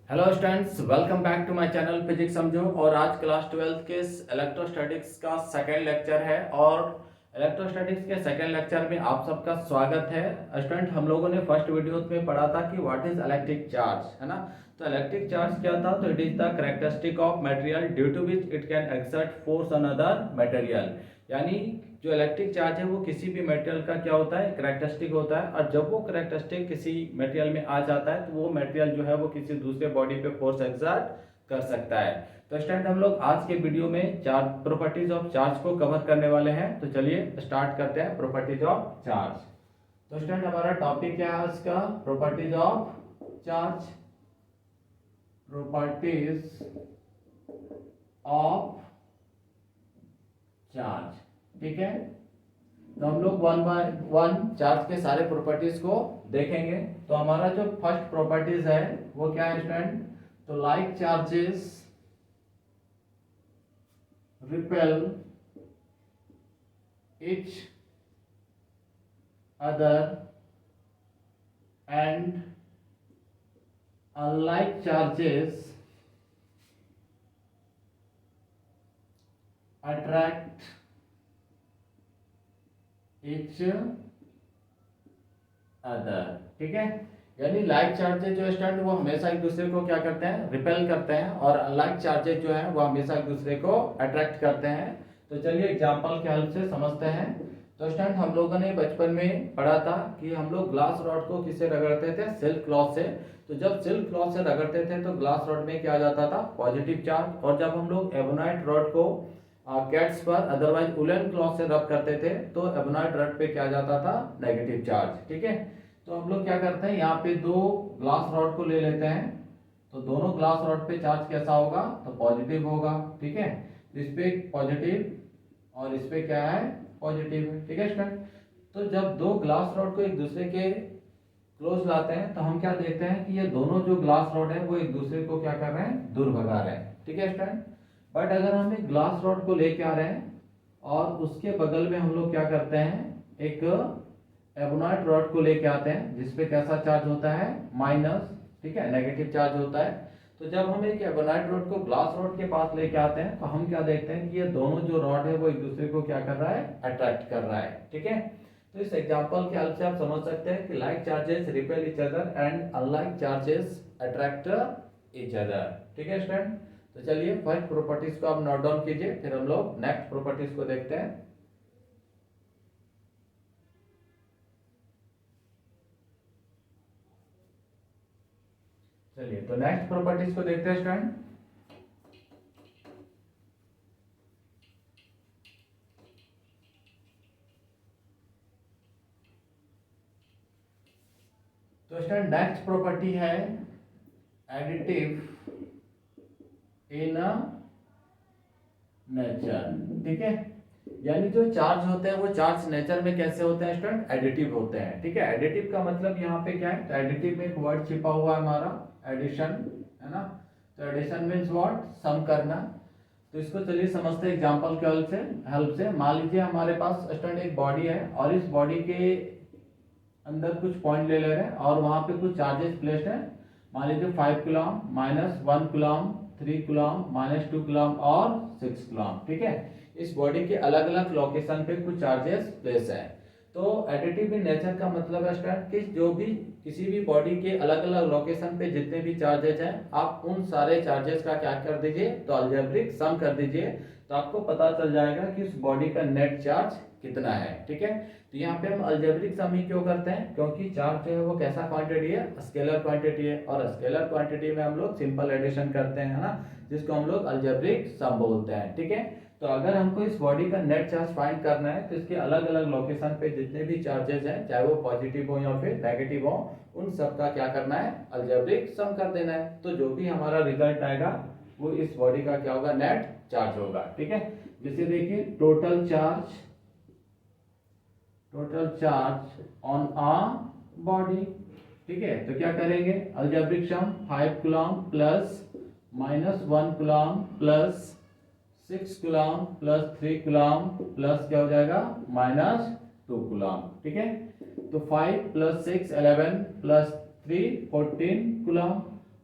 Hello students, welcome back to my channel physics समझो। और आज क्लास 12th के इलेक्ट्रोस्टैटिक्स का सेकेंड लेक्चर है और इलेक्ट्रोस्टैटिक्स के सेकेंड लेक्चर में आप सबका स्वागत है। स्टूडेंट, हम लोगों ने फर्स्ट वीडियो में पढ़ा था कि व्हाट इज इलेक्ट्रिक चार्ज, है ना। तो इलेक्ट्रिक चार्ज क्या था? तो it is the characteristic of material due to which it can exert force on other material. यानी जो इलेक्ट्रिक चार्ज है वो किसी भी मटेरियल का क्या होता है? कैरेक्टरिस्टिक होता है। और जब वो कैरेक्टरिस्टिक किसी मटेरियल में आ जाता है तो वो मटेरियल जो है वो किसी दूसरे बॉडी पे फोर्स एक्सर्ट कर सकता है। तो स्टूडेंट, हम लोग आज के वीडियो में चार्ज प्रॉपर्टीज ऑफ चार्ज को कवर करने वाले हैं। तो चलिए स्टार्ट करते हैं प्रॉपर्टीज ऑफ चार्ज। तो स्टूडेंट, हमारा टॉपिक क्या है इसका? Properties of charge. Properties of charge, ठीक है। तो हम लोग वन बाय वन चार्ज के सारे प्रॉपर्टीज को देखेंगे। तो हमारा जो फर्स्ट प्रॉपर्टीज है वो क्या है स्टूडेंट? तो like charges repel each other and unlike charges attract each other, ठीक है। यानी लाइक चार्जेस जो स्टूडेंट वो हमेशा एक दूसरे को क्या करते हैं? रिपेल करते हैं। और अनलाइक चार्जेस जो है वो हमेशा एक दूसरे को अट्रैक्ट करते हैं। तो चलिए एग्जांपल के हेल्प से समझते हैं। तो स्टूडेंट, हम लोगों ने बचपन में पढ़ा था कि हम लोग ग्लास रॉड को किससे रगड़ते थे? सिल्क क्लॉथ से। तो जब सिल्क क्लॉथ से रगड़ते थे तो ग्लास रॉड में क्या आ जाता था? Positive charge. और जब हम लोग एबोनाइट रॉड को कैट्स पर अदरवाइज उलन क्लॉथ से रब करते थे तो एबोनाइट रॉड पे क्या जाता था? नेगेटिव चार्ज, ठीक है। तो हम लोग क्या करते हैं, यहाँ पे दो ग्लास रॉड को ले लेते हैं। तो दोनों ग्लास रॉड पे चार्ज कैसा होगा? तो पॉजिटिव होगा, ठीक है। तो इस पे पॉजिटिव और इस पे क्या है? पॉजिटिव है, ठीक है स्टूडेंट। तो जब दो ग्लास रॉड को एक दूसरे के क्लोज लाते हैं तो हम क्या देखते हैं कि ये दोनों जो ग्लास रॉड है वो एक दूसरे को क्या कर रहे हैं? दूर भगा रहे हैं, ठीक है स्टूडेंट। बट अगर हम एक ग्लास रॉड को लेके आ रहे हैं और उसके बगल में हम लोग क्या करते हैं? एक एबोनाइट रॉड को लेके आते हैं जिसपे कैसा चार्ज होता है? माइनस, ठीक है, नेगेटिव चार्ज होता है। तो जब हम एक एबोनाइट रॉड को ग्लास रॉड के पास लेके आते हैं तो हम क्या देखते हैं कि ये दोनों जो रॉड है वो एक दूसरे को क्या कर रहा है? अट्रैक्ट कर रहा है, ठीक है। तो इस एग्जांपल के हेल्प से आप समझ सकते हैं कि like charges repel each other and unlike charges attract each other, ठीक है स्टूडेंट। तो चलिए फर्स्ट प्रॉपर्टीज को आप नोट डाउन कीजिए, फिर हम लोग नेक्स्ट प्रॉपर्टीज को देखते हैं। चलिए तो नेक्स्ट प्रॉपर्टीज को देखते हैं स्टूडेंट। तो स्टूडेंट नेक्स्ट प्रॉपर्टी है एडिटिव इन नेचर, ठीक है। यानी जो चार्ज होते हैं वो चार्ज नेचर में कैसे होते हैं स्टूडेंट? एडिटिव होते हैं, ठीक है। एडिटिव का मतलब यहाँ पे क्या है? तो एडिटिव में एक वर्ड छिपा हुआ है हमारा एडिशन, है ना। तो एडिशन मीन्स व्हाट? सम करना। तो इसको चलिए समझते हैं एग्जांपल के हेल्प से। मान लीजिए हमारे पास स्टूडेंट एक बॉडी है और इस बॉडी के अंदर कुछ पॉइंट ले रहे हैं और वहां पे कुछ चार्जेस प्लेस्ड हैं। मान लीजिए 5 कूलम, -1 कूलम, 3 कूलम, -2 कूलम और 6 कूलम, ठीक है। इस बॉडी के अलग अलग लोकेशन पे कुछ चार्जेस प्लेस है। तो एडिटिव इन नेचर का मतलब है स्टूडेंट कि जो भी किसी भी बॉडी के अलग अलग लोकेशन पे जितने भी चार्जेस हैं आप उन सारे चार्जेस का क्या कर दीजिए? तो अलजेब्रिक सम कर दीजिए। तो आपको पता चल जाएगा कि उस बॉडी का नेट चार्ज कितना है, ठीक है। तो यहाँ पे हम अलजेब्रिक सम ही क्यों करते हैं? क्योंकि चार्ज जो है वो कैसा क्वांटिटी है? स्केलर क्वांटिटी है। और स्केलर क्वांटिटी में हम लोग सिंपल एडिशन करते हैं, है ना, जिसको हम लोग अलजेब्रिक सम बोलते हैं, ठीक है। तो अगर हमको इस बॉडी का नेट चार्ज फाइंड करना है तो इसके अलग अलग लोकेशन पे जितने भी चार्जेस हैं चाहे वो पॉजिटिव हो या फिर नेगेटिव हो उन सब का क्या करना है? अलजेब्रिक सम कर देना है। तो जो भी हमारा रिजल्ट आएगा वो इस बॉडी का क्या होगा? नेट चार्ज होगा, ठीक है। जैसे देखिए total charge on a body, ठीक है। तो क्या करेंगे? Algebraic sum 5 coulomb plus -1 coulomb plus 6 coulomb plus 3 coulomb plus क्या हो जाएगा? -2 कूलम, ठीक है। तो 5 + 6 11 + 3 14 कूलम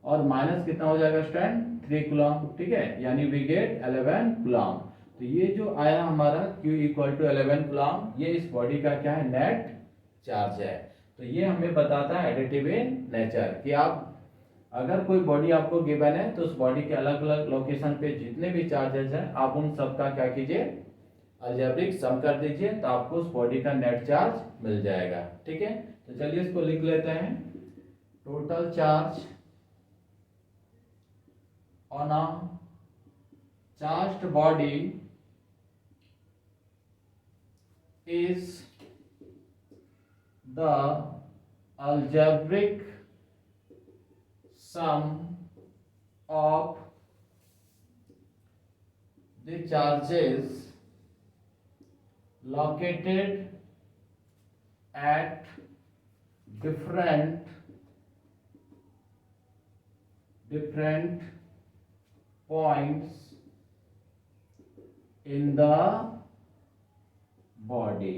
और माइनस कितना हो जाएगा स्टूडेंट 3 कूलम, ठीक है, यानी वी गेट 11 कूलम। तो ये जो आया हमारा Q इक्वल टू 11 कूलम, ये इस बॉडी का क्या है नेट चार्ज है। तो ये हमें बताता है एडिटिव इन नेचर कि आप अगर कोई बॉडी आपको गिवन है तो उस बॉडी के अलग अलग लोकेशन पे जितने भी चार्जेस हैं आप उन सब का क्या कीजिए अलजेब्रिक सम कर दीजिए, तो आपको उस बॉडी का नेट चार्ज मिल जाएगा, ठीक है। तो चलिए इसको लिख लेते हैं। Total charge on a charged body is the algebraic sum of the charges located at different points in the body,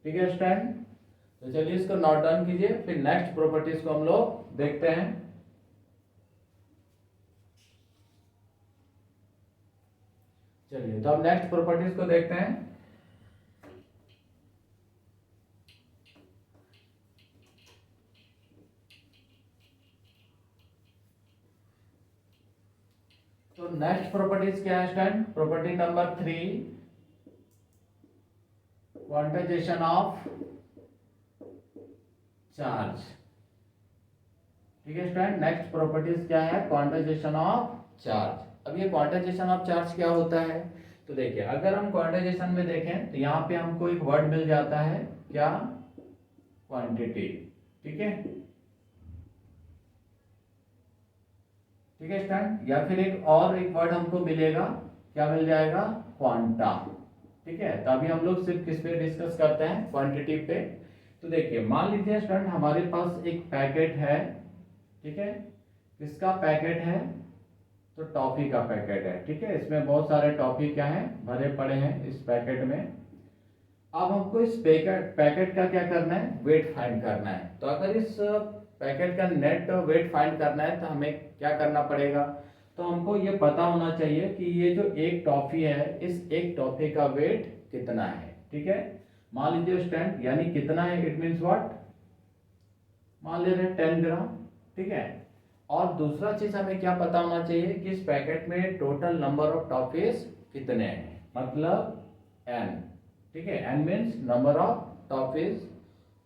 ठीक है स्टूडेंट। तो चलिए इसको नोट डाउन कीजिए, फिर नेक्स्ट प्रॉपर्टीज को हम लोग देखते हैं। चलिए तो अब नेक्स्ट प्रॉपर्टीज को देखते हैं। तो नेक्स्ट प्रॉपर्टीज क्या है student? Property number 3, quantization of charge, ठीक है स्टूडेंट। नेक्स्ट प्रॉपर्टीज क्या है? Quantization of charge. अब ये क्वांटाइजेशन ऑफ चार्ज क्या होता है? तो देखिए अगर हम क्वांटाइजेशन में देखें तो यहाँ पे हमको एक वर्ड मिल जाता है, क्या? क्वांटिटी, ठीक है, ठीक है स्टूडेंट। या फिर एक वर्ड हमको मिलेगा, क्या मिल जाएगा? क्वांटा, ठीक है। तो अभी हम लोग सिर्फ किस पे डिस्कस करते हैं? क्वांटिटी पे। तो देखिए मान लीजिए स्टूडेंट हमारे पास एक पैकेट है, ठीक है। किसका पैकेट है? तो टॉफी का पैकेट है, ठीक है। इसमें बहुत सारे टॉफी क्या है भरे पड़े हैं इस पैकेट में। अब हमको इस पैकेट का क्या करना है? वेट फाइंड करना है। तो अगर इस पैकेट का नेट वेट फाइंड करना है तो हमें क्या करना पड़ेगा? तो हमको ये पता होना चाहिए कि ये जो एक टॉफी है, इस एक टॉफी का वेट कितना है, ठीक है। मान लीजिए स्टूडेंट, यानी कितना है, इट मीन्स व्हाट, मान ले रहे हैं 10 ग्राम, ठीक है। और दूसरा चीज हमें क्या पता होना चाहिए कि इस पैकेट में टोटल नंबर ऑफ टॉफीज कितने हैं, मतलब n, ठीक है। n means number of toffees,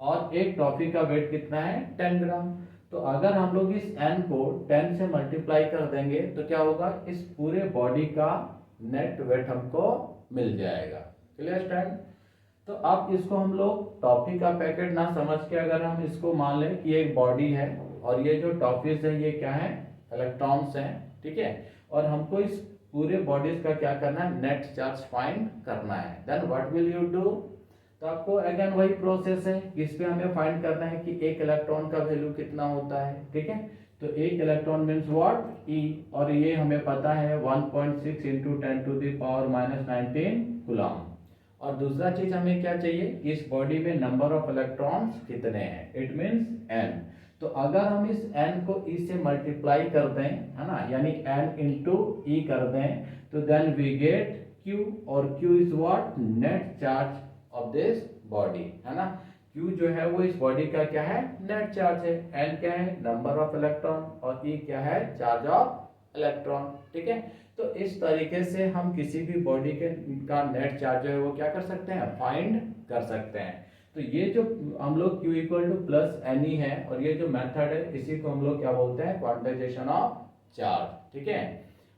और एक टॉफी का वेट कितना है? 10 ग्राम। तो अगर हम लोग इस n को 10 से मल्टीप्लाई कर देंगे तो क्या होगा? इस पूरे बॉडी का नेट वेट हमको मिल जाएगा। Clear student? तो अब इसको हम लोग टॉफी का पैकेट ना समझ के अगर हम इसको मान लें कि एक बॉडी है और ये जो टॉफीज है ये क्या है? इलेक्ट्रॉन्स हैं, ठीक है। और हमको इस पूरे बॉडीज का क्या करना है? नेट चार्ज फाइंड करना है। Then what will you do? तो आपको अगेन वही प्रोसेस है, इस पे हमें फाइंड करना है कि एक इलेक्ट्रॉन का वैल्यू कितना होता है, ठीक है। तो एक इलेक्ट्रॉन मीन्स व्हाट? E, और ये हमें पता है 1.6 इंटू 10⁻⁻19 कूलम। और दूसरा चीज हमें क्या चाहिए कि इस बॉडी में नंबर ऑफ इलेक्ट्रॉन्स कितने हैं, इट मीन्स n। तो अगर हम इस n को e से मल्टीप्लाई कर दें, है ना, यानी n इंटू ई कर दें, तो देन वी गेट q, और q is what? Net charge of this body, है ना। q जो है वो इस बॉडी का क्या है? नेट चार्ज है। n क्या है? नंबर ऑफ इलेक्ट्रॉन, और e क्या है? चार्ज ऑफ इलेक्ट्रॉन, ठीक है। तो इस तरीके से हम किसी भी बॉडी के का नेट चार्ज जो है वो क्या कर सकते हैं? फाइंड कर सकते हैं। तो ये जो हम लोग q equal to plus N E है, और ये जो मेथड है इसी को हम लोग क्या बोलते हैं? क्वांटाइजेशन ऑफ चार्ज, ठीक है।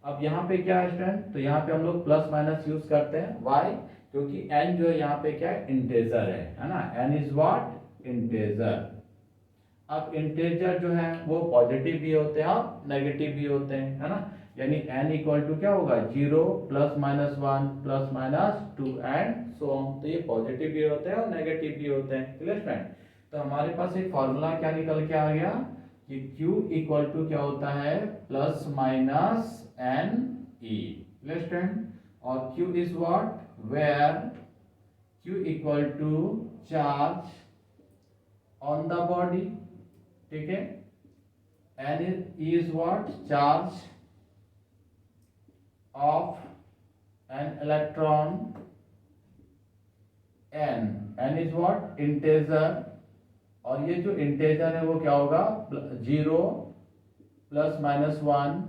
अब यहाँ पे क्या है स्टूडेंट? तो यहाँ पे हम लोग प्लस माइनस यूज करते हैं, वाई? क्योंकि n जो है यहाँ पे क्या है? इंटेजर है ना। n is what? इंटेजर। अब इंटेजर जो है वो पॉजिटिव भी होते हैं और नेगेटिव भी होते हैं, है ना। यानी n इक्वल टू क्या होगा? 0 plus minus 1 plus minus 2 and so on. तो ये पॉजिटिव भी होते हैं और नेगेटिव भी होते हैं। Clear friend? तो हमारे पास एक फॉर्मूला क्या निकल के आ गया कि q इक्वल टू क्या होता है? Plus minus n e। Clear friend? और q is what? Where q equal to charge on the body, ठीक है। N is what? Charge of an electron. N is what? Integer. और ये जो integer है वो क्या होगा? 0 plus minus 1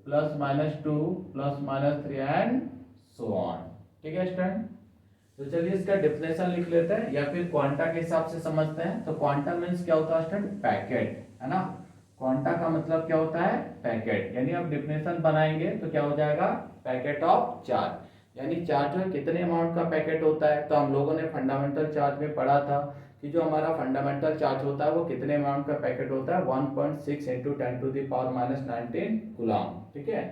plus minus 2 plus minus 3 and so on. ठीक है स्टूडेंट, तो चलिए इसका डेफिनेशन लिख लेते हैं या फिर क्वांटा के हिसाब से समझते हैं। तो क्वांटा मीन्स क्या होता है स्टूडेंट? पैकेट, है ना। क्वांटा का मतलब क्या होता है? पैकेट। यानी आप डेफिनेशन बनाएंगे तो क्या हो जाएगा? Packet of charge. यानी चार्ज में कितने अमाउंट का पैकेट होता है? तो हम लोगों ने फंडामेंटल चार्ज में पढ़ा था कि जो हमारा फंडामेंटल चार्ज होता है वो कितने अमाउंट का पैकेट होता है? 1.6 × 10⁻⁻19 कूलम। ठीक है,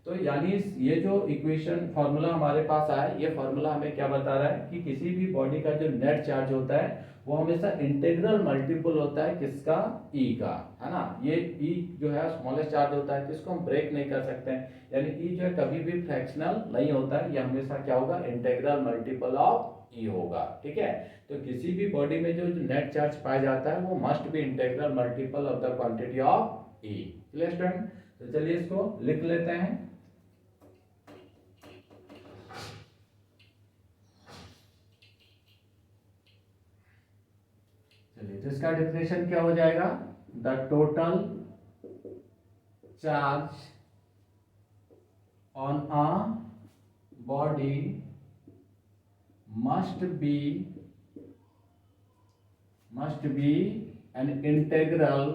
तो यानी ये जो इक्वेशन फॉर्मूला हमारे पास आया, ये फॉर्मूला हमें क्या बता रहा है कि किसी भी बॉडी का जो नेट चार्ज होता है वो हमेशा इंटीग्रल मल्टीपल होता है किसका? ई का, है ना। ये ई जो है स्मॉलेस्ट चार्ज होता है, तो इसको हम ब्रेक नहीं कर सकते हैं। यानी ई जो है कभी भी फ्रैक्शनल नहीं होता है, ये हमेशा क्या होगा? इंटीग्रल मल्टीपल ऑफ ई होगा। ठीक है, तो किसी भी बॉडी में जो नेट चार्ज पाया जाता है वो must be integral multiple of the quantity of E. Clear student? तो चलिए इसको लिख लेते हैं। चलिए, तो इसका डेफिनेशन क्या हो जाएगा? The total charge on a body must be an integral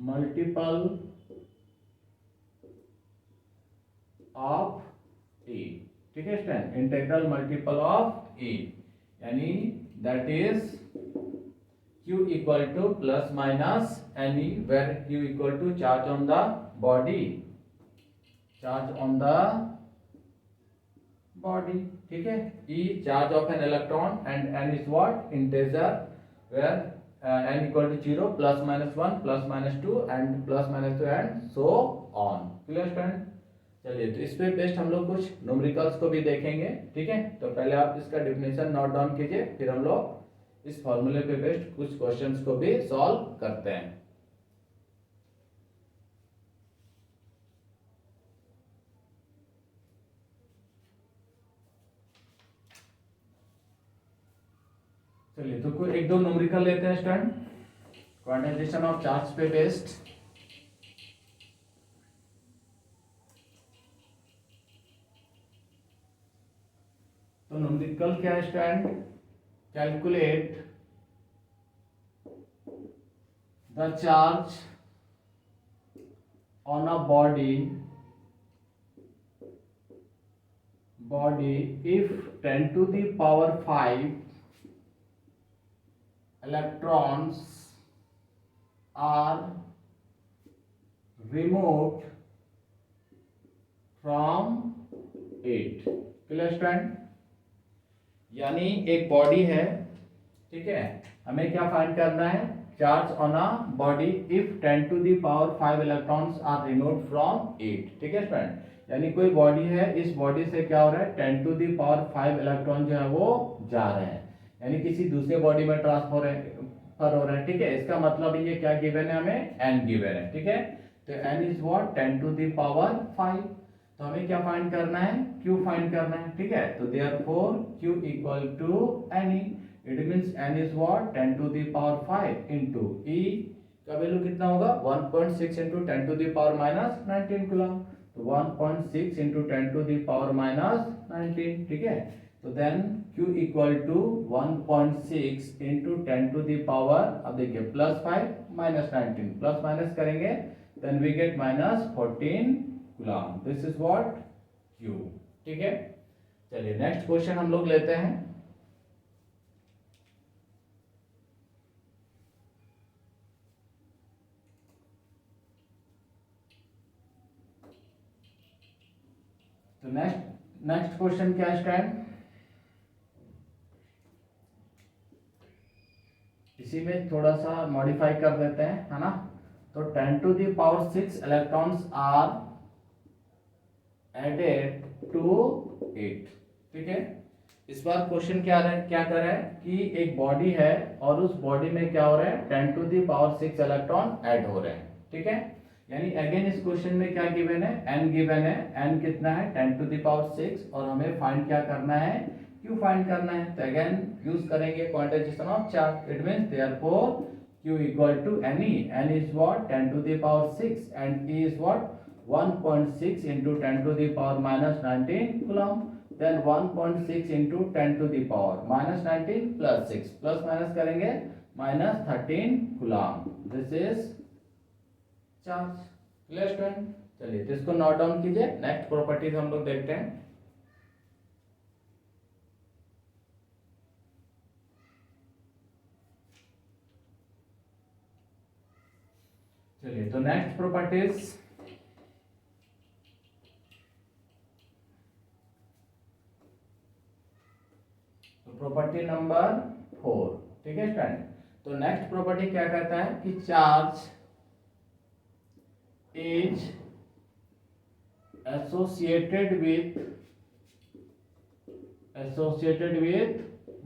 multiple of E। ठीक है student, integral multiple of E, यानी that is Q equal to plus minus NE, where Q equal to charge on the body, charge on the body. ठीक है, E charge of an electron and N is what? Integer, where N equal to 0 plus minus 1 plus minus 2 and plus minus 2 and so on. Clear student? चलिए, तो इस पे based हम लोग कुछ numericals को भी देखेंगे। ठीक है, तो पहले आप इसका डेफिनेशन नोट डाउन कीजिए, फिर हम लोग इस फॉर्मूले पे बेस्ड कुछ क्वेश्चंस को भी सॉल्व करते हैं। चलिए, तो कोई एक दो न्यूमेरिकल लेते हैं स्टूडेंट, क्वांटाइजेशन ऑफ चार्ज पे बेस्ड। तो न्यूमेरिकल क्या है student? Calculate the charge on a body if 10 to the power 5 electrons are removed from it। Clear student? यानी एक बॉडी है, ठीक है, हमें क्या फाइंड करना है? Charge on a body if 10 to the power 5 electrons are removed from it. ठीक है स्टूडेंट, यानी कोई बॉडी है, इस बॉडी से क्या हो रहा है? 10 to the power 5 इलेक्ट्रॉन जो है वो जा रहे हैं, यानी किसी दूसरे बॉडी में ट्रांसफर हो रहे हैं। ठीक है, इसका मतलब ये क्या गिवन है? हमें n गिवन है। ठीक है, तो n is what? 10 to the power 5। तो हमें क्या फाइंड करना है? Q फाइंड करना है। ठीक है, तो therefore Q equal to Ne, it means n is what? 10 to the power 5 into E का वैल्यू कितना होगा? 1.6 × 10 to the power -19 कूलम। तो 1.6 × 10 to the power -19। ठीक है, तो then Q equal to 1.6 × 10 to the power, अब देखिए +5 -19, प्लस माइनस करेंगे then we get -14 coulomb. This is what? Q। ठीक है, चलिए नेक्स्ट क्वेश्चन हम लोग लेते हैं। तो नेक्स्ट क्वेश्चन क्या है स्टूडेंट? इसी में थोड़ा सा मॉडिफाई कर देते हैं, है ना। तो 10 to the power 6 electrons are added to it. ठीक है, इस बार क्वेश्चन क्या कर रहा है कि एक बॉडी है और उस बॉडी में क्या हो रहा है 10 to the power 6 electron add हो रहे हैं, ठीक है। यानी अगेन इस क्वेश्चन में क्या गिवन है, n गिवन है, n कितना है 10 टू द पावर 6 और हमें फाइंड क्या करना है, q फाइंड करना है। तो अगेन यूज करेंगे quantization of charge, it means therefore q equal to n is what 10 to the power 6 and e is what 1.6 into 10 to the power minus 19 coulomb. Then 1.6 into 10 to the power minus 19 plus 6 plus minus करेंगे minus 13 coulomb. This is charge. Clear student? चलिए तो इसको note down कीजिए। Next properties हम लोग देखते हैं। चलिए तो नेक्स्ट प्रॉपर्टीज, प्रॉपर्टी नंबर 4, ठीक है स्टूडेंट। तो नेक्स्ट प्रॉपर्टी क्या कहता है कि charge is associated with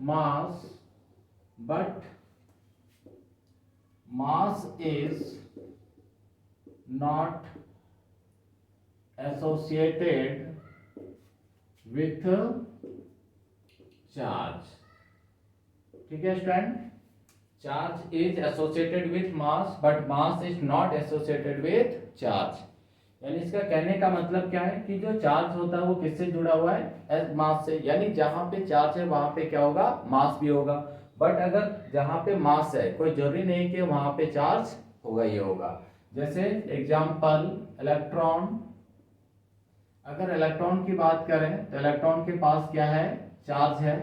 mass but mass is not associated with charge, ठीक है student. Charge is associated with mass but mass is not associated with charge. यानी इसका कहने का मतलब क्या है कि जो चार्ज होता है वो किससे जुड़ा हुआ है, मास से। यानी जहां पे चार्ज है वहां पे क्या होगा, मास भी होगा। बट अगर जहां पे मास है कोई जरूरी नहीं कि वहां पे चार्ज होगा ही होगा। जैसे एग्जांपल इलेक्ट्रॉन, अगर इलेक्ट्रॉन की बात करें तो इलेक्ट्रॉन के पास क्या है, चार्ज है,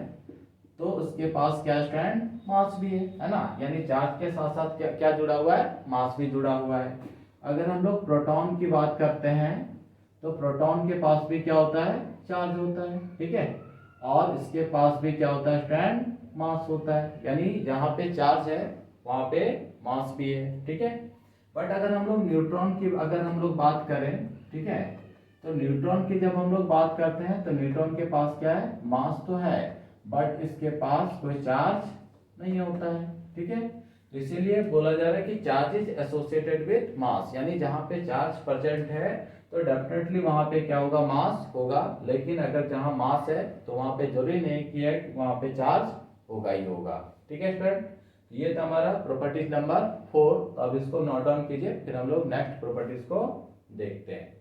तो उसके पास क्या स्टूडेंट, मास भी है ना। यानी चार्ज के साथ साथ क्या जुड़ा हुआ है, मास भी जुड़ा हुआ है। अगर हम लोग प्रोटॉन की बात करते हैं तो प्रोटॉन के पास भी क्या होता है, चार्ज होता है, ठीक है। और इसके पास भी क्या होता है स्टूडेंट, मास होता है। यानी जहां पे चार्ज है वहां पे मास भी है, ठीक है। बट अगर हम लोग न्यूट्रॉन की अगर हम लोग बात करें, ठीक है, तो न्यूट्रॉन की जब हम लोग बात करते हैं तो न्यूट्रॉन के पास क्या है, मास तो है बट इसके पास कोई चार्ज नहीं होता है, ठीक है। तो इसीलिए बोला जा रहा है कि charge is associated with mass. यानी जहां पे चार्ज प्रेजेंट है तो डेफिनेटली वहां पे क्या होगा, मास होगा। लेकिन अगर जहां मास है तो वहां पे जरूरी नहीं कि है वहां पे चार्ज होगा ही होगा, ठीक है स्टूडेंट। ये था हमारा प्रॉपर्टीज नंबर 4। तो अब इसको नोट डाउन कीजिए, फिर हम लोग नेक्स्ट प्रॉपर्टीज को देखते हैं।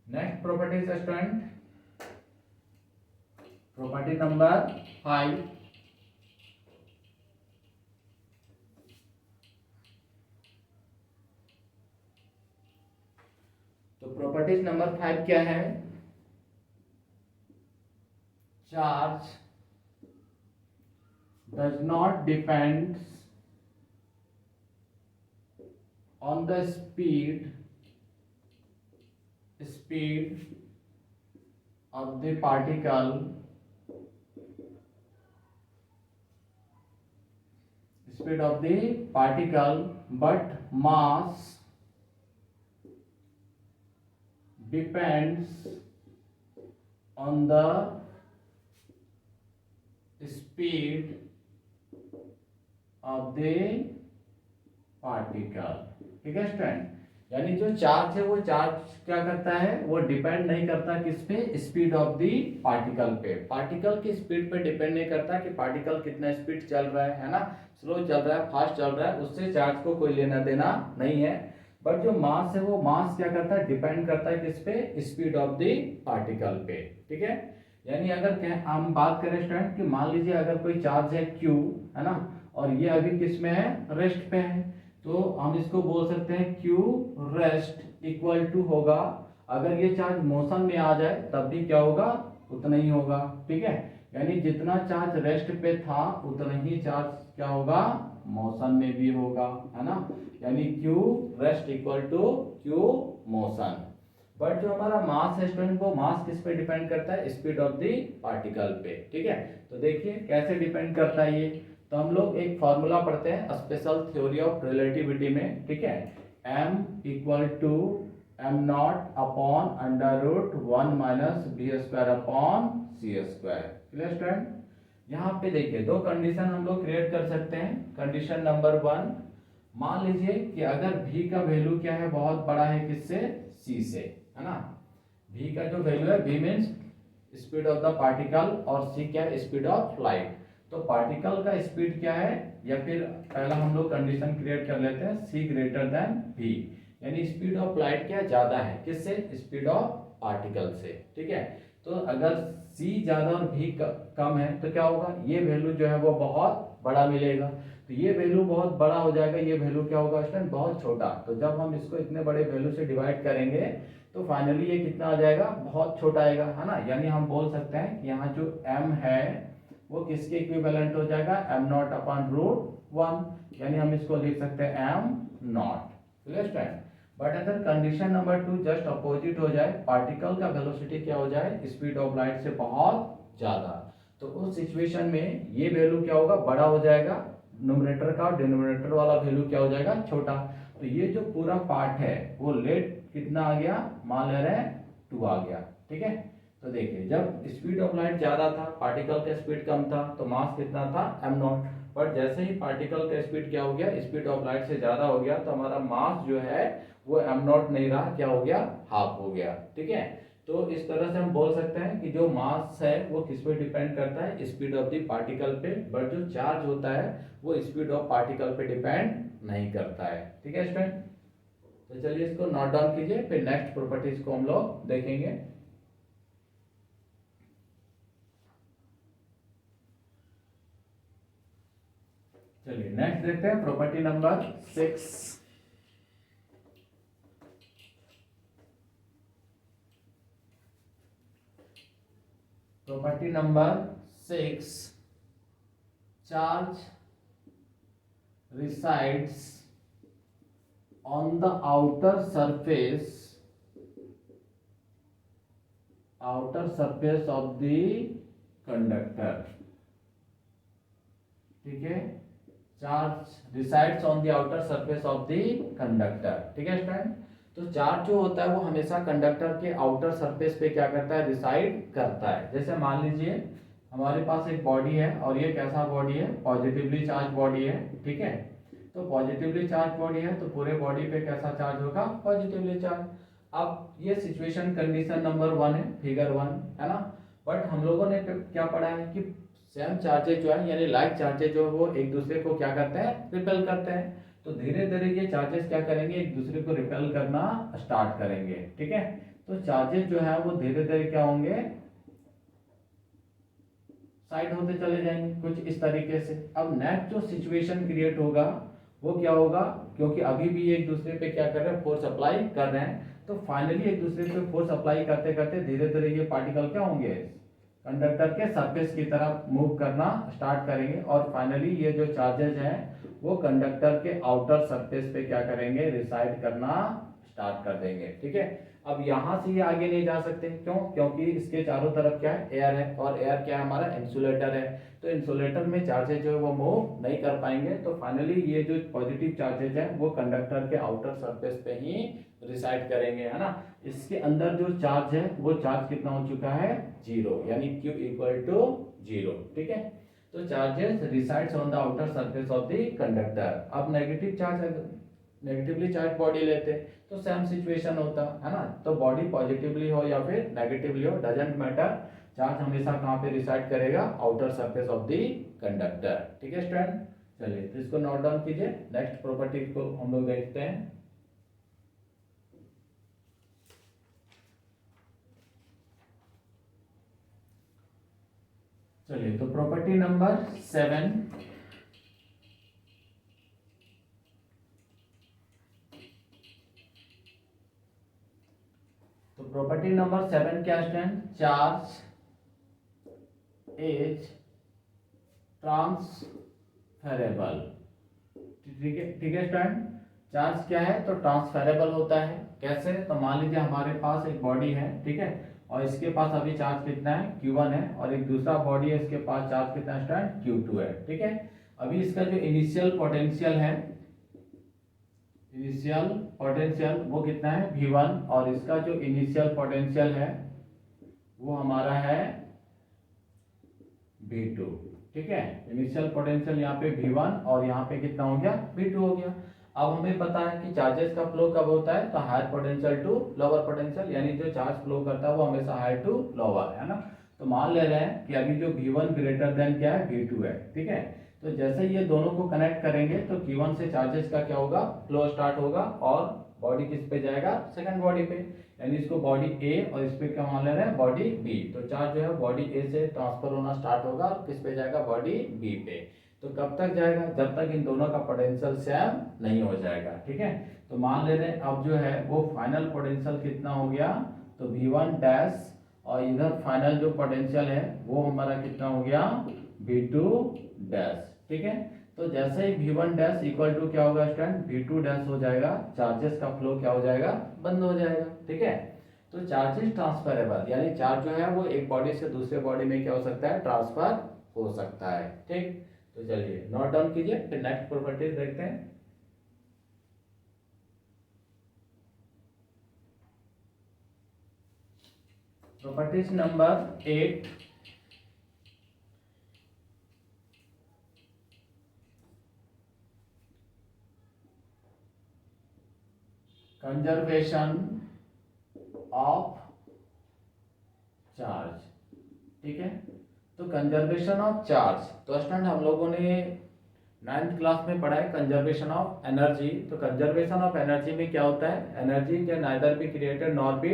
Next property student, property number 5। तो प्रॉपर्टी नंबर 5 क्या है, charge does not depend on the speed of the particle but mass depends on the speed of the particle, ठीक है स्टूडेंट। यानी जो चार्ज है वो चार्ज क्या करता है, वो डिपेंड नहीं करता किस पे, स्पीड ऑफ दी पार्टिकल पे। पार्टिकल की स्पीड पे डिपेंड नहीं करता कि पार्टिकल कितना स्पीड चल रहा है ना, स्लो चल रहा है, फास्ट चल रहा है, उससे चार्ज को कोई लेना देना नहीं है। बट जो मास है वो मास क्या करता है, डिपेंड करता है किस पे, स्पीड ऑफ दी पार्टिकल पे, ठीक है। यानी अगर हम बात करें स्टूडेंट कि मान लीजिए अगर कोई चार्ज है Q, है ना, और ये अभी किस में है, रेस्ट पे है, तो हम इसको बोल सकते हैं Q रेस्ट इक्वल टू होगा, अगर ये चार्ज मोशन में आ जाए तब भी क्या होगा, उतना ही होगा, ठीक है। यानी जितना चार्ज रेस्ट पे था उतना ही चार्ज क्या होगा, मोशन में भी होगा, है ना। यानी Q rest equal to Q motion. But जो हमारा मास है स्टूडेंट, वो मास किस पे डिपेंड करता है, स्पीड ऑफ द पार्टिकल पे। ठीक है, तो देखिए कैसे डिपेंड करता है ये। तो हम लोग एक फॉर्मूला पढ़ते हैं स्पेशल थ्योरी ऑफ रिलेटिविटी में। ठीक है, m equal to m not upon under root 1 minus b square upon c square. Clear student, यहाँ पे देखिए दो कंडीशन हम लोग क्रिएट कर सकते हैं। कंडीशन नंबर 1, मान लीजिए कि अगर v का वैल्यू क्या है, बहुत बड़ा है किससे, c से, है ना। v का जो वैल्यू है, v means speed of the particle और c क्या है, स्पीड ऑफ लाइट। तो पार्टिकल का स्पीड क्या है, या फिर पहला हम लोग कंडीशन क्रिएट कर लेते हैं c ग्रेटर देन v, यानी स्पीड ऑफ लाइट क्या ज्यादा है किससे, स्पीड ऑफ पार्टिकल से। ठीक है, तो अगर c ज्यादा और v कम है तो क्या होगा, ये वैल्यू जो है वो बहुत बड़ा मिलेगा। तो ये वैल्यू बहुत बड़ा हो जाएगा, ये वैल्यू क्या होगा स्टूडेंट, बहुत छोटा। तो जब हम इसको इतने बड़े वैल्यू से डिवाइड करेंगे तो फाइनली ये कितना आ जाएगा, बहुत छोटा आएगा, है ना। यानी हम बोल सकते हैं कि यहाँ जो m है वो किसके इक्विवेलेंट हो जाएगा, m नॉट अपॉन रूट 1, यानी हम इसको लिख सकते हैं m not. Clear student, but अगर कंडीशन नंबर 2 जस्ट अपोजिट हो जाए, पार्टिकल का वेलोसिटी क्या हो जाए, स्पीड ऑफ लाइट से बहुत ज्यादा, तो उस सिचुएशन में ये वैल्यू क्या होगा, बड़ा हो जाएगा, न्यूमरेटर का और डिनोमिनेटर वाला वैल्यू क्या हो जाएगा, छोटा। तो ये जो पूरा पार्ट है वो लेट कितना आ गया, मान ले रहे हैं 2 आ गया। ठीक है, तो देखिए जब स्पीड ऑफ लाइट ज्यादा था, पार्टिकल का स्पीड कम था, तो मास कितना था, m नॉट। बट जैसे ही पार्टिकल का स्पीड क्या हो गया, स्पीड ऑफ लाइट से ज्यादा हो गया, तो हमारा मास जो है वो m नॉट नहीं रहा, क्या हो गया, हाफ हो गया। ठीक है, तो इस तरह से हम बोल सकते हैं कि जो मास है वो किस पे डिपेंड करता है, स्पीड ऑफ द पार्टिकल पे, बट जो चार्ज होता है वो स्पीड ऑफ पार्टिकल पे डिपेंड नहीं करता है। ठीक है स्टूडेंट, तो चलिए इसको नोट डाउन कीजिए, फिर नेक्स्ट प्रॉपर्टीज को हम लोग देखेंगे। चलिए नेक्स्ट देखते हैं property number 6। Property number 6, charge resides on the outer surface of the conductor। ठीक है, charge resides on the outer surface of the conductor। ठीक है स्टूडेंट, तो चार्ज जो होता है वो हमेशा कंडक्टर के आउटर सरफेस पे क्या करता है, रिसाइड करता है। जैसे मान लीजिए हमारे पास एक बॉडी है और ये कैसा बॉडी है, पॉजिटिवली चार्ज बॉडी है। ठीक है, तो पॉजिटिवली चार्ज बॉडी है तो पूरे बॉडी पे कैसा चार्ज होगा, पॉजिटिवली चार्ज। अब ये सिचुएशन कंडीशन नंबर 1 है, फिगर 1 है ना। बट हम लोगों ने क्या पढ़ा है कि सेम चार्जेस जो है यानी लाइक चार्जेस जो है वो एक दूसरे को क्या करते हैं, रिपेल करते हैं। तो धीरे धीरे ये चार्जेस क्या करेंगे, एक दूसरे को रिपेल करना स्टार्ट करेंगे। ठीक है, तो चार्जेस जो है वो धीरे धीरे क्या होंगे, साइड होते चले जाएंगे कुछ इस तरीके से। अब नेक्स्ट जो सिचुएशन क्रिएट होगा वो क्या होगा, क्योंकि अभी भी एक दूसरे पे क्या कर रहे हैं, फोर्स अप्लाई कर रहे हैं, तो फाइनली एक दूसरे पे फोर्स अप्लाई करते करते धीरे धीरे ये पार्टिकल क्या होंगे, कंडक्टर के सरफेस की तरफ मूव करना स्टार्ट करेंगे, और फाइनली ये जो चार्जेस हैं वो कंडक्टर के आउटर सरफेस पे क्या करेंगे, रिसाइड करना स्टार्ट कर देंगे। ठीक है, अब यहां से ये आगे नहीं जा सकते, क्यों, क्योंकि इसके चारों तरफ क्या है, एयर है, और एयर क्या है, हमारा इंसुलेटर है। तो इंसुलेटर में चार्जेस जो है वो मूव नहीं कर पाएंगे, तो फाइनली ये जो पॉजिटिव चार्जेस हैं वो कंडक्टर के आउटर सरफेस पे ही रिसाइड करेंगे, है ना। इसके अंदर जो चार्ज है वो चार्ज कितना हो चुका है, 0, यानी Q इक्वल टू 0। ठीक है, तो charges resides on the outer surface of the conductor. अब negative charge, negatively charge body लेते तो सेम सिचुएशन होता है ना। तो बॉडी पॉजिटिवली हो या फिर नेगेटिवली हो, डजंट मैटर, चार्ज हमेशा कहाँ पे रिसाइड करेगा, outer surface of the conductor. ठीक है स्टूडेंट, चलिए तो इसको नोट डाउन कीजिए, नेक्स्ट प्रॉपर्टी को हम लोग देखते हैं। चलिए तो प्रॉपर्टी नंबर 7, तो प्रॉपर्टी नंबर 7 क्या स्टूडेंट, चार्ज इज ट्रांसफरेबल। ठीक है स्टूडेंट, चार्ज क्या है तो ट्रांसफरेबल होता है। कैसे? तो मान लीजिए हमारे पास एक बॉडी है, ठीक है, और इसके पास अभी चार्ज कितना है Q1 है, और एक दूसरा बॉडी है, इसके पास चार्ज कितना स्टूडेंट Q2 है, ठीक है। अभी इसका जो इनिशियल पोटेंशियल है, इनिशियल पोटेंशियल वो कितना है V1, और इसका जो इनिशियल पोटेंशियल है वो हमारा है V2, ठीक है। इनिशियल पोटेंशियल यहाँ पे V1 और यहाँ पे कितना हो गया V2 हो गया। अब हमें पता है कि चार्जेस का फ्लो कब होता है तो higher potential to lower potential, यानी जो चार्ज फ्लो करता है वो हमेशा हायर टू लोअर है ना। तो मान ले रहे हैं कि अभी जो V1 ग्रेटर देन क्या है V2 है, ठीक है। तो जैसे ये दोनों को कनेक्ट करेंगे तो Q1 से चार्जेस का क्या होगा फ्लो स्टार्ट होगा, और बॉडी किस पे जाएगा सेकंड बॉडी पे, यानी इसको बॉडी ए और इस पे क्या मान ले रहे हैं बॉडी बी। तो चार्ज जो है बॉडी ए से ट्रांसफर होना स्टार्ट होगा और किस पे जाएगा बॉडी बी पे। तो कब तक जाएगा जब तक इन दोनों का पोटेंशियल सेम नहीं हो जाएगा, ठीक है। तो मान ले रहे हैं अब जो है वो फाइनल पोटेंशियल कितना हो गया तो V1 डैश, और इधर फाइनल जो पोटेंशियल है वो हमारा कितना हो गया V2 डैश, ठीक है। तो जैसे ही V1 डैश इक्वल टू क्या होगा स्टूडेंट V2 डैश हो जाएगा, चार्जेस का फ्लो क्या हो जाएगा बंद हो जाएगा, ठीक है। तो चार्जेस ट्रांसफरेबल, यानी चार्ज जो है वो एक बॉडी से दूसरे बॉडी में क्या हो सकता है ट्रांसफर हो सकता है, ठीक। तो चलिए नोट डाउन कीजिए, फिर नेक्स्ट प्रॉपर्टीज देखते हैं। Properties number 8, conservation of charge, ठीक है। तो कंजर्वेशन ऑफ चार्ज, तो स्टूडेंट हम लोगों ने 9th क्लास में पढ़ा है कंजर्वेशन ऑफ एनर्जी। तो कंजर्वेशन ऑफ एनर्जी में क्या होता है, energy can neither be created nor be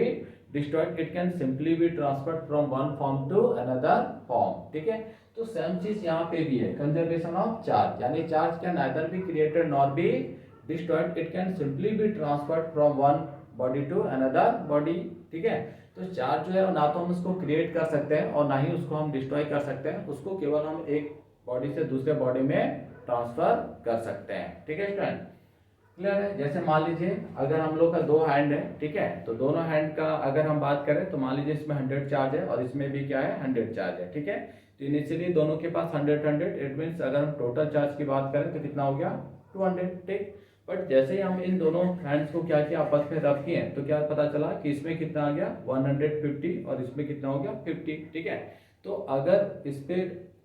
destroyed, it can simply be transferred from one form to another form, ठीक है। तो सेम चीज यहाँ पे भी है, कंजर्वेशन ऑफ चार्ज, यानी charge can neither be created nor be destroyed, it can simply be transferred from one body to another body, ठीक है। तो चार्ज जो है ना तो हम उसको क्रिएट कर सकते हैं और ना ही उसको हम डिस्ट्रॉय कर सकते हैं, उसको केवल हम एक बॉडी से दूसरे बॉडी में ट्रांसफर कर सकते हैं, ठीक है स्टूडेंट, क्लियर है। जैसे मान लीजिए अगर हम लोग का 2 हैंड है, ठीक है, तो दोनों हैंड का अगर हम बात करें तो मान लीजिए इसमें 100 चार्ज है और इसमें भी क्या है 100 चार्ज है, ठीक है। तो इनिशियली दोनों के पास 100 इट मीन्स अगर हम टोटल चार्ज की बात करें तो कितना हो गया 200, ठीक। बट जैसे ही हम इन दोनों हैंड्स को क्या किया आपस में रब किए तो क्या पता चला कि इसमें कितना आ गया 150 और इसमें कितना हो गया 50, ठीक है। तो अगर इस पे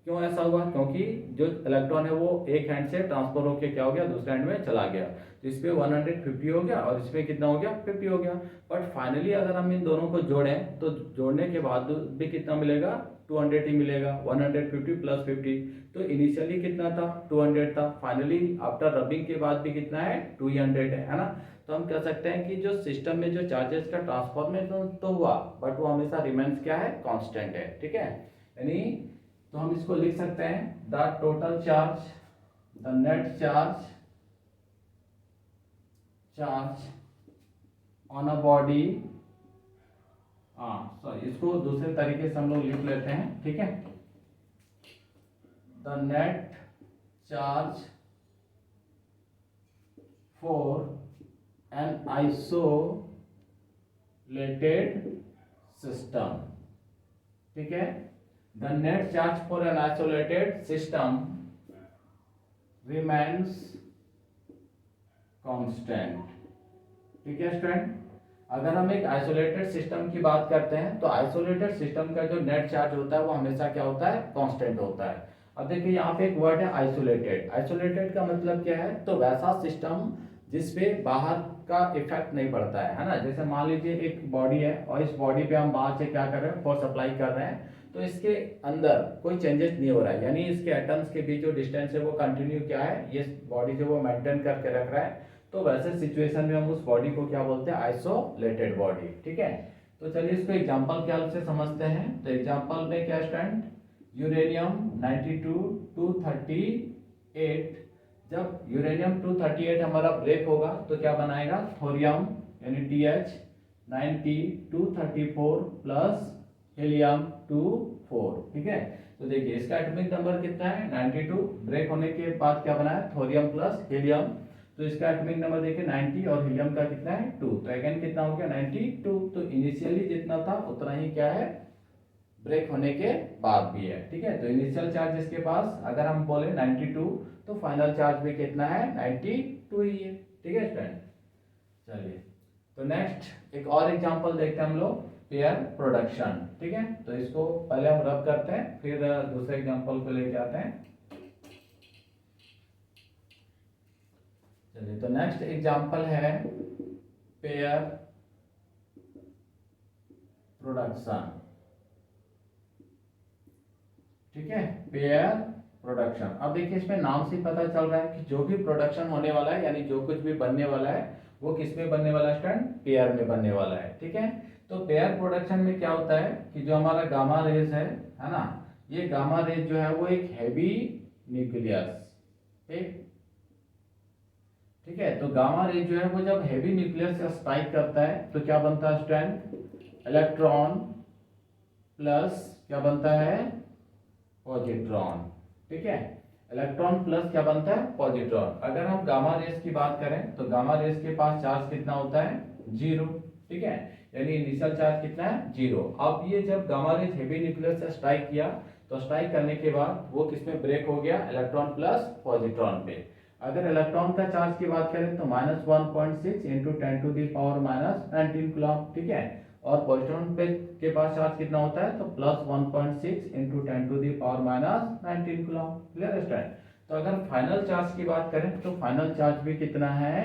क्यों ऐसा हुआ, क्योंकि जो इलेक्ट्रॉन है वो एक हैंड से ट्रांसफर होकर क्या हो गया दूसरे हैंड में चला गया, तो इस पे 150 हो गया और इसमें कितना हो गया 50 हो गया। बट फाइनली अगर हम इन दोनों को जोड़ें तो जोड़ने के बाद भी कितना मिलेगा 200 ही मिलेगा, 150 प्लस 50। तो इनिशियली कितना था 200 था, फाइनली आफ्टर रबिंग के बाद भी कितना है 200 है ना। तो हम कह सकते हैं कि जो सिस्टम में जो चार्जेस का ट्रांसफॉर्मेशन तो हुआ बट वो हमेशा रिमेन्स क्या है कांस्टेंट है, ठीक है। यानी तो हम इसको लिख सकते हैं the total charge, the net charge on a body, sorry इसको दूसरे तरीके से हम लोग लिख लेते हैं, ठीक है। The net charge for an isolated system, ठीक है। The net charge for an isolated system remains constant, ठीक है स्टूडेंट। अगर हम एक आइसोलेटेड सिस्टम की बात करते हैं तो आइसोलेटेड सिस्टम का जो नेट चार्ज होता है वो हमेशा क्या होता है कांस्टेंट होता है। अब देखिए यहाँ पे एक वर्ड है आइसोलेटेड, आइसोलेटेड का मतलब क्या है तो वैसा सिस्टम जिसपे बाहर का इफेक्ट नहीं पड़ता है ना। जैसे मान लीजिए एक बॉडी है और इस बॉडी पे हम बाहर से क्या कर रहे हैं फोर्स अप्लाई कर रहे हैं, तो इसके अंदर कोई चेंजेस नहीं हो रहा है, यानी इसके एटम्स के बीच जो डिस्टेंस है वो कंटिन्यू क्या है ये बॉडी से वो मेंटेन करके रख रहा है। तो वैसे सिचुएशन में हम उस बॉडी को क्या बोलते हैं आइसोलेटेड बॉडी, ठीक है। तो चलिए इसको एग्जांपल के हेल्प से समझते हैं। तो एग्जांपल में क्या स्टूडेंट यूरेनियम 92 238, जब यूरेनियम 238 हमारा ब्रेक होगा तो क्या बनाएगा थोरियम यानी TH 90 234 प्लस हीलियम 24, ठीक है। तो देखिए इसका एटॉमिक नंबर कितना है 92, ब्रेक होने के बाद क्या बना है थोरियम प्लस हीलियम। तो इसका एटॉमिक नंबर देखिए 90 और हीलियम का कितना है 2, तो अगेन कितना हो गया 92। तो इनिशियली जितना था उतना ही क्या है ब्रेक होने के बाद भी है। ठीक है, तो इनिशियल चार्ज इसके पास अगर हम बोले 92 तो फाइनल चार्ज भी कितना है 92 ही है। ठीक है स्टूडेंट, चलिए तो नेक्स्ट एक और एग्जांपल देखते हैं हम लोग, पेयर प्रोडक्शन। ठीक है, तो इसको पहले हम रब करते हैं फिर दूसरे एग्जांपल को लेके आते हैं। चलिए तो नेक्स्ट एग्जांपल है पेयर प्रोडक्शन। ठीक है, पेयर प्रोडक्शन। अब देखिए इसमें नाम से पता चल रहा है कि जो भी प्रोडक्शन होने वाला है यानी जो कुछ भी बनने वाला है वो किस में बनने वाला है स्टूडेंट, पेयर में बनने वाला है। ठीक है, तो पेयर प्रोडक्शन में क्या होता है कि जो हमारा गामा रेज है ना, ये गामा रेज जो है वो एक हैवी न्यूक्लियस। ठीक है, तो गामा रेज जो है वो जब हैवी न्यूक्लियस से स्ट्राइक करता है तो क्या बनता है स्टूडेंट, इलेक्ट्रॉन प्लस क्या बनता है पॉजिट्रॉन। ठीक है, इलेक्ट्रॉन प्लस क्या बनता है पॉजिट्रॉन। अगर हम गामा रेस की बात करें तो गामा रेस के पास चार्ज कितना होता है 0। ठीक है, यानी इनिशियल चार्ज कितना है 0। अब ये जब गामा रेस हेवी न्यूक्लियस से स्ट्राइक किया तो स्ट्राइक करने के बाद वो किसमें ब्रेक हो गया, इलेक्ट्रॉन प्लस पॉजिट्रॉन पे। अगर इलेक्ट्रॉन का चार्ज की बात करें तो -1.6 into 10 to the power -19 coulomb. ठीक है, और पॉजिट्रॉन पे के पास चार्ज कितना होता है तो +1.6 into 10 to the power -19 coulomb. Clear student, तो अगर फाइनल चार्ज की बात करें तो फाइनल चार्ज भी कितना है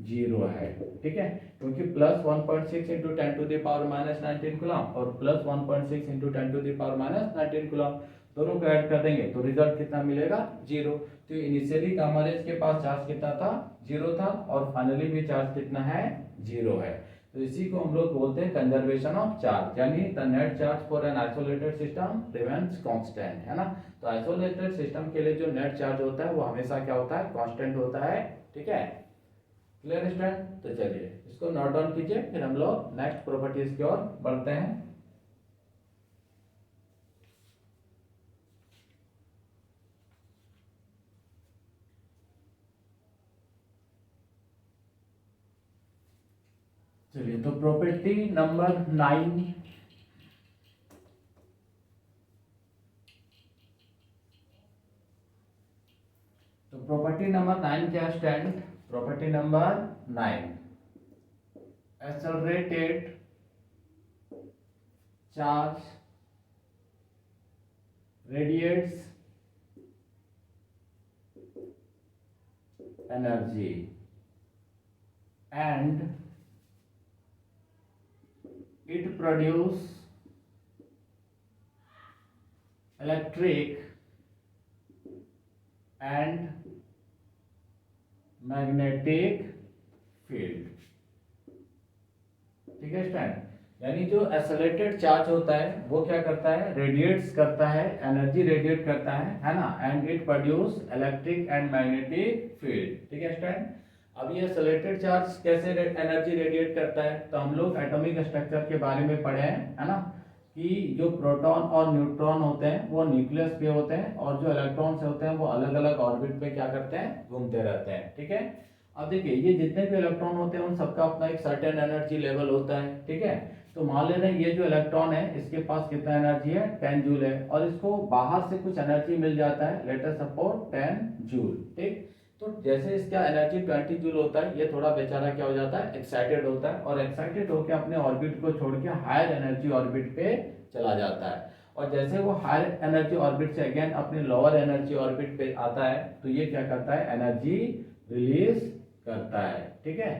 0 है। ठीक है, क्योंकि +1.6 into 10 to the power -19 coulomb और +1.6 into 10 to the power -19 coulomb दोनों को ऐड कर देंगे तो रिजल्ट कितना मिलेगा 0। तो इनिशियली गामा रेज के पास चार्ज कितना था 0 था और फाइनली भी चार्ज कितना है 0 है। तो इसी को हम लोग बोलते हैं कंजर्वेशन ऑफ चार्ज, यानी the net charge for an isolated system remains constant, है ना। तो आइसोलेटेड सिस्टम के लिए जो नेट चार्ज होता है वो हमेशा क्या होता है कांस्टेंट होता है। ठीक है, क्लियर स्टूडेंट, तो चलिए इसको नोट डाउन कीजिए फिर हम लोग नेक्स्ट प्रॉपर्टीज की ओर बढ़ते हैं। चलिए तो प्रॉपर्टी नंबर 9, तो प्रॉपर्टी नंबर 9 क्या stand, property number 9, accelerated charge radiates energy and it produce electric and magnetic field। ठीक है स्टूडेंट, यानी जो एक्सेलरेटेड चार्ज होता है वो क्या करता है रेडिएट्स करता है, एनर्जी रेडिएट करता है ना, and it produce electric and magnetic field. ठीक है स्टूडेंट, अब ये एक्सेलरेटेड चार्ज कैसे एनर्जी रेडिएट करता है तो हम लोग एटॉमिक स्ट्रक्चर के बारे में पढ़े हैं, है ना, कि जो प्रोटॉन और न्यूट्रॉन होते हैं वो न्यूक्लियस पे होते हैं और जो इलेक्ट्रॉन्स होते हैं वो अलग अलग ऑर्बिट पे क्या करते हैं घूमते रहते हैं। ठीक है, अब देखिए ये जितने भी इलेक्ट्रॉन होते हैं उन सबका अपना एक सर्टेन एनर्जी लेवल होता है। ठीक है, तो मान ले रहे हैं ये जो इलेक्ट्रॉन है इसके पास कितना एनर्जी है 10 जूल है और इसको बाहर से कुछ एनर्जी मिल जाता है, लेट अस सपोज 10 जूल। ठीक, तो जैसे इसका एनर्जी 20 जूल होता है ये थोड़ा बेचारा क्या हो जाता है एक्साइटेड होता है और एक्साइटेड होकर अपने ऑर्बिट को छोड़ के हायर एनर्जी ऑर्बिट पे चला जाता है और जैसे वो हायर एनर्जी ऑर्बिट से अगेन अपने लोअर एनर्जी ऑर्बिट पे आता है तो ये क्या करता है एनर्जी रिलीज करता है। ठीक है,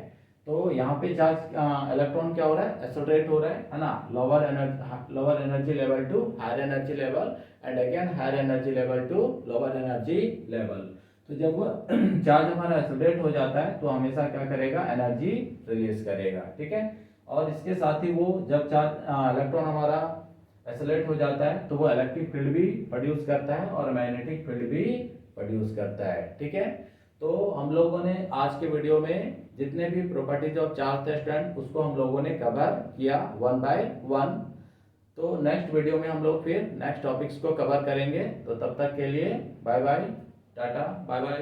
तो यहाँ पे चार्ज इलेक्ट्रॉन क्या हो रहा है एक्सेलरेट हो रहा है ना, lower energy level to higher energy level and again higher energy level to lower energy level. तो जब वो चार्ज हमारा एक्सेलरेट हो जाता है तो हमेशा क्या करेगा एनर्जी रिलीज करेगा। ठीक है, और इसके साथ ही वो जब चार्ज इलेक्ट्रॉन हमारा एक्सेलरेट हो जाता है तो वो इलेक्ट्रिक फील्ड भी प्रोड्यूस करता है और मैग्नेटिक फील्ड भी प्रोड्यूस करता है। ठीक है, तो हम लोगों ने आज के वीडियो में जितने भी प्रॉपर्टीज ऑफ चार्ज थे स्टूडेंट उसको हम लोगों ने कवर किया 1 बाय 1। तो नेक्स्ट वीडियो में हम लोग फिर नेक्स्ट टॉपिक्स को कवर करेंगे, तो तब तक के लिए बाय बाय, टाटा, बाय बाय।